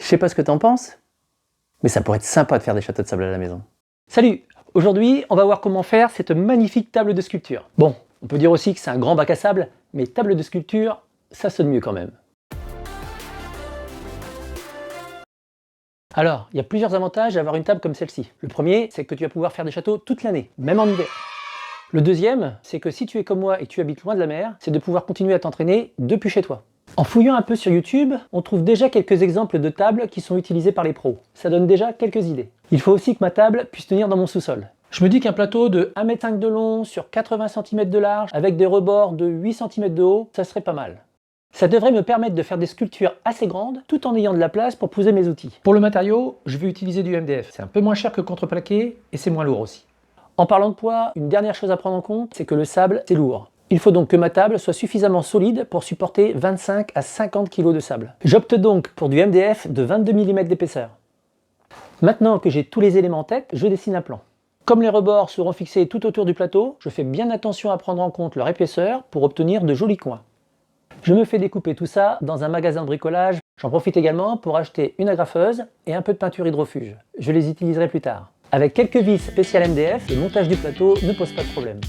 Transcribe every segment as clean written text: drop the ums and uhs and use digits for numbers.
Je sais pas ce que t'en penses, mais ça pourrait être sympa de faire des châteaux de sable à la maison. Salut! Aujourd'hui, on va voir comment faire cette magnifique table de sculpture. Bon, on peut dire aussi que c'est un grand bac à sable, mais table de sculpture, ça sonne mieux quand même. Alors, il y a plusieurs avantages à avoir une table comme celle-ci. Le premier, c'est que tu vas pouvoir faire des châteaux toute l'année, même en hiver. Le deuxième, c'est que si tu es comme moi et que tu habites loin de la mer, c'est de pouvoir continuer à t'entraîner depuis chez toi. En fouillant un peu sur YouTube, on trouve déjà quelques exemples de tables qui sont utilisées par les pros. Ça donne déjà quelques idées. Il faut aussi que ma table puisse tenir dans mon sous-sol. Je me dis qu'un plateau de 1,5 m de long sur 80 cm de large, avec des rebords de 8 cm de haut, ça serait pas mal. Ça devrait me permettre de faire des sculptures assez grandes, tout en ayant de la place pour poser mes outils. Pour le matériau, je vais utiliser du MDF. C'est un peu moins cher que contreplaqué et c'est moins lourd aussi. En parlant de poids, une dernière chose à prendre en compte, c'est que le sable, c'est lourd. Il faut donc que ma table soit suffisamment solide pour supporter 25 à 50 kg de sable. J'opte donc pour du MDF de 22 mm d'épaisseur. Maintenant que j'ai tous les éléments en tête, je dessine un plan. Comme les rebords seront fixés tout autour du plateau, je fais bien attention à prendre en compte leur épaisseur pour obtenir de jolis coins. Je me fais découper tout ça dans un magasin de bricolage. J'en profite également pour acheter une agrafeuse et un peu de peinture hydrofuge. Je les utiliserai plus tard. Avec quelques vis spéciales MDF, le montage du plateau ne pose pas de problème.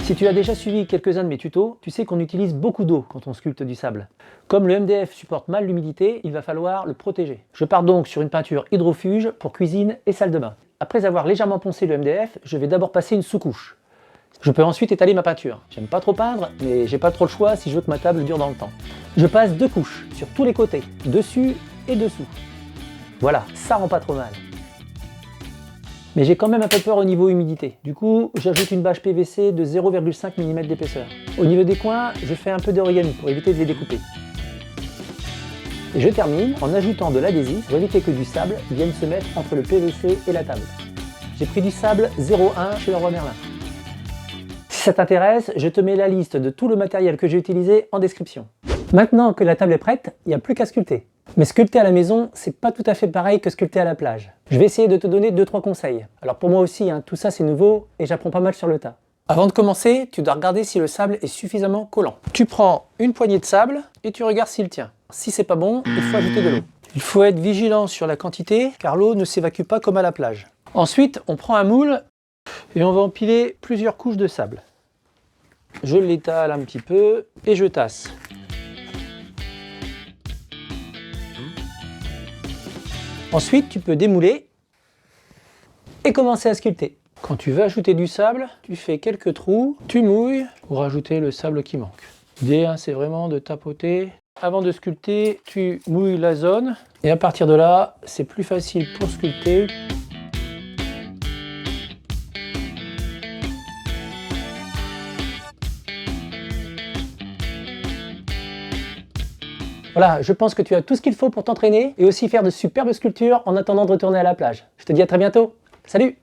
Si tu as déjà suivi quelques-uns de mes tutos, tu sais qu'on utilise beaucoup d'eau quand on sculpte du sable. Comme le MDF supporte mal l'humidité, il va falloir le protéger. Je pars donc sur une peinture hydrofuge pour cuisine et salle de bain. Après avoir légèrement poncé le MDF, je vais d'abord passer une sous-couche. Je peux ensuite étaler ma peinture. J'aime pas trop peindre, mais j'ai pas trop le choix si je veux que ma table dure dans le temps. Je passe 2 couches sur tous les côtés, dessus et dessous. Voilà, ça rend pas trop mal. Mais j'ai quand même un peu peur au niveau humidité. Du coup, j'ajoute une bâche PVC de 0,5 mm d'épaisseur. Au niveau des coins, je fais un peu d'origami pour éviter de les découper. Et je termine en ajoutant de l'adhésif pour éviter que du sable vienne se mettre entre le PVC et la table. J'ai pris du sable 0,1 chez Leroy Merlin. Si ça t'intéresse, je te mets la liste de tout le matériel que j'ai utilisé en description. Maintenant que la table est prête, il n'y a plus qu'à sculpter. Mais sculpter à la maison, c'est pas tout à fait pareil que sculpter à la plage. Je vais essayer de te donner 2-3 conseils. Alors pour moi aussi, tout ça c'est nouveau et j'apprends pas mal sur le tas. Avant de commencer, tu dois regarder si le sable est suffisamment collant. Tu prends une poignée de sable et tu regardes s'il tient. Si c'est pas bon, il faut ajouter de l'eau. Il faut être vigilant sur la quantité car l'eau ne s'évacue pas comme à la plage. Ensuite, on prend un moule et on va empiler plusieurs couches de sable. Je l'étale un petit peu et je tasse. Ensuite, tu peux démouler et commencer à sculpter. Quand tu veux ajouter du sable, tu fais quelques trous, tu mouilles pour ajouter le sable qui manque. L'idée, c'est vraiment de tapoter. Avant de sculpter, tu mouilles la zone et à partir de là, c'est plus facile pour sculpter. Voilà, je pense que tu as tout ce qu'il faut pour t'entraîner et aussi faire de superbes sculptures en attendant de retourner à la plage. Je te dis à très bientôt. Salut!